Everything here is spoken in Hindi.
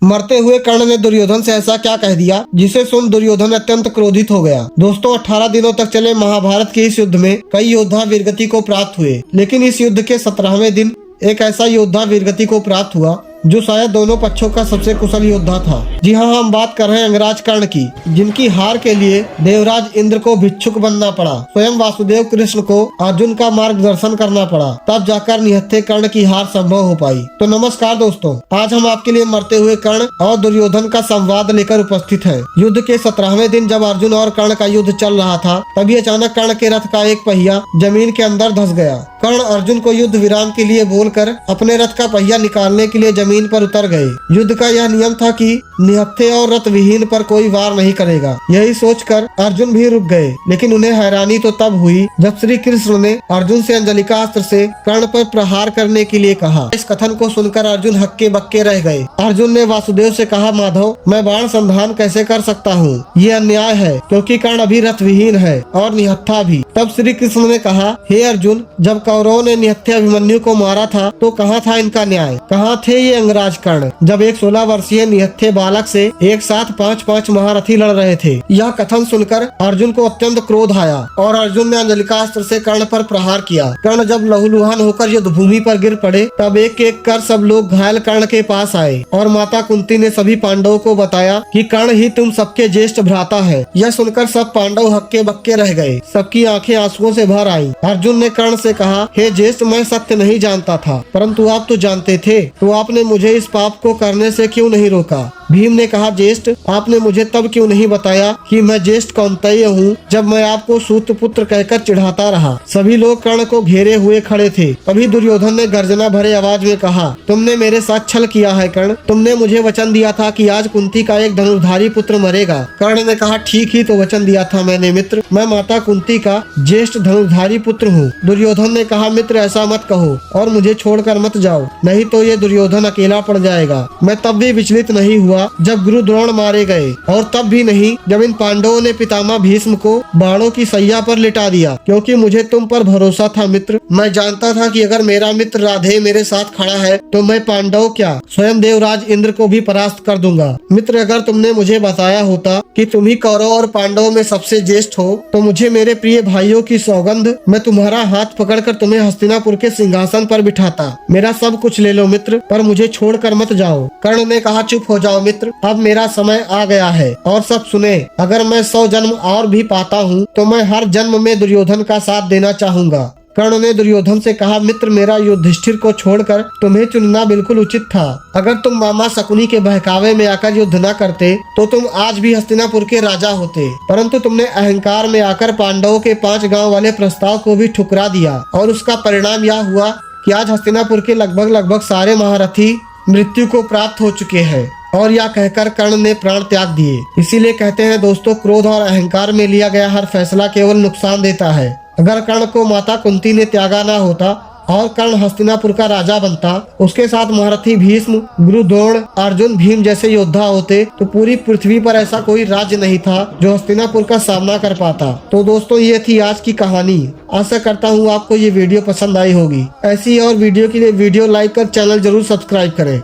मरते हुए कर्ण ने दुर्योधन से ऐसा क्या कह दिया जिसे सुन दुर्योधन अत्यंत क्रोधित हो गया। दोस्तों 18 दिनों तक चले महाभारत के इस युद्ध में कई योद्धा वीरगति को प्राप्त हुए, लेकिन इस युद्ध के 17वें दिन एक ऐसा योद्धा वीरगति को प्राप्त हुआ जो शायद दोनों पक्षों का सबसे कुशल योद्धा था। जी हाँ, हम बात कर रहे हैं अंगराज कर्ण की, जिनकी हार के लिए देवराज इंद्र को भिक्षुक बनना पड़ा। स्वयं वासुदेव कृष्ण को अर्जुन का मार्गदर्शन करना पड़ा, तब जाकर निहत्थे कर्ण की हार संभव हो पाई। तो नमस्कार दोस्तों, आज हम आपके लिए मरते हुए कर्ण और दुर्योधन का संवाद लेकर उपस्थित है। युद्ध के 17वें दिन जब अर्जुन और कर्ण का युद्ध चल रहा था, तभी अचानक कर्ण के रथ का एक पहिया जमीन के अंदर धंस गया। कर्ण अर्जुन को युद्ध विराम के लिए बोलकर अपने रथ का पहिया निकालने के लिए जमीन पर उतर गए। युद्ध का यह नियम था कि निहत्थे और रथ विहीन पर कोई वार नहीं करेगा। यही सोचकर अर्जुन भी रुक गए, लेकिन उन्हें हैरानी तो तब हुई जब श्री कृष्ण ने अर्जुन से अंजलिका अस्त्र से कर्ण पर प्रहार करने के लिए कहा। इस कथन को सुनकर अर्जुन हक्के बक्के रह गए। अर्जुन ने वासुदेव से कहा, माधव मैं बाण संधान कैसे कर सकता हूँ? ये अन्याय है, क्योंकि कर्ण अभी रथ विहीन है और निहत्था भी। तब श्री कृष्ण ने कहा, हे अर्जुन, जब कौरवों ने निहत्थे अभिमन्यु को मारा था तो कहाँ था इनका न्याय? कहाँ थे ये अंगराज कर्ण, जब एक 16 वर्षीय निहत्थे बालक से एक साथ 5-5 महारथी लड़ रहे थे? यह कथन सुनकर अर्जुन को अत्यंत क्रोध आया और अर्जुन ने अंजलिका अस्त्र से कर्ण पर प्रहार किया। कर्ण जब लहूलुहान होकर युद्ध भूमि पर गिर पड़े, तब एक एक कर सब लोग घायल कर्ण के पास आए और माता कुंती ने सभी पांडवों को बताया कि कर्ण ही तुम सबके ज्येष्ठ भ्राता है। यह सुनकर सब पांडव हक्के बक्के रह गए, सबकी आंखें आंसुओं से भर आई। अर्जुन ने कर्ण से कहा, हे ज्येष्ठ, मैं सत्य नहीं जानता था, परंतु आप तो जानते थे, तो आपने मुझे इस पाप को करने से क्यों नहीं रोका? भीम ने कहा, ज्येष्ठ, आपने मुझे तब क्यों नहीं बताया कि मैं ज्येष्ठ कौंतेय हूँ, जब मैं आपको सूतपुत्र कहकर चिढ़ाता रहा। सभी लोग कर्ण को घेरे हुए खड़े थे। तभी दुर्योधन ने गर्जना भरे आवाज में कहा, तुमने मेरे साथ छल किया है कर्ण। तुमने मुझे वचन दिया था कि आज कुंती का एक धनुर्धारी पुत्र मरेगा। कर्ण ने कहा, ठीक ही तो वचन दिया था मैंने मित्र, मैं माता कुंती का ज्येष्ठ धनुर्धारी पुत्र हूँ। दुर्योधन ने कहा, मित्र ऐसा मत कहो और मुझे छोड़कर मत जाओ, नहीं तो ये दुर्योधन अकेला पड़ जाएगा। मैं तब भी विचलित नहीं हुआ जब गुरु द्रोण मारे गए, और तब भी नहीं जब इन पांडवों ने पितामह भीष्म को बाणों की सैया पर लिटा दिया, क्योंकि मुझे तुम पर भरोसा था मित्र। मैं जानता था कि अगर मेरा मित्र राधे मेरे साथ खड़ा है तो मैं पांडव क्या, स्वयं देवराज इंद्र को भी परास्त कर दूंगा। मित्र, अगर तुमने मुझे बताया होता कि तुम ही कौरव और पांडवों में सबसे ज्येष्ठ हो, तो मुझे मेरे प्रिय भाइयों की सौगंध, मैं तुम्हारा हाथ पकड़कर तुम्हें हस्तिनापुर के सिंहासन पर बिठाता। मेरा सब कुछ ले लो मित्र, पर मुझे छोड़कर मत जाओ। कर्ण ने कहा, चुप हो जाओ मित्र, अब मेरा समय आ गया है और सब सुने। अगर मैं 100 जन्म और भी पाता हूँ तो मैं हर जन्म में दुर्योधन का साथ देना चाहूंगा। कर्ण ने दुर्योधन से कहा, मित्र, मेरा युधिष्ठिर को छोड़कर तुम्हें चुनना बिल्कुल उचित था। अगर तुम मामा शकुनी के बहकावे में आकर युद्ध न करते तो तुम आज भी हस्तिनापुर के राजा होते, परंतु तुमने अहंकार में आकर पांडवों के 5 गांव वाले प्रस्ताव को भी ठुकरा दिया, और उसका परिणाम यह हुआ कि आज हस्तिनापुर के लगभग सारे महारथी मृत्यु को प्राप्त हो चुके हैं। और यह कहकर कर्ण ने प्राण त्याग दिए। इसीलिए कहते हैं दोस्तों, क्रोध और अहंकार में लिया गया हर फैसला केवल नुकसान देता है। अगर कर्ण को माता कुंती ने त्यागा ना होता और कर्ण हस्तिनापुर का राजा बनता, उसके साथ महारथी भीष्म, गुरु द्रोण, अर्जुन, भीम जैसे योद्धा होते, तो पूरी पृथ्वी पर ऐसा कोई राज्य नहीं था जो हस्तिनापुर का सामना कर पाता। तो दोस्तों, ये थी आज की कहानी। आशा करता हूँ आपको ये वीडियो पसंद आई होगी। ऐसी और वीडियो के लिए वीडियो लाइक कर चैनल जरूर सब्सक्राइब करें।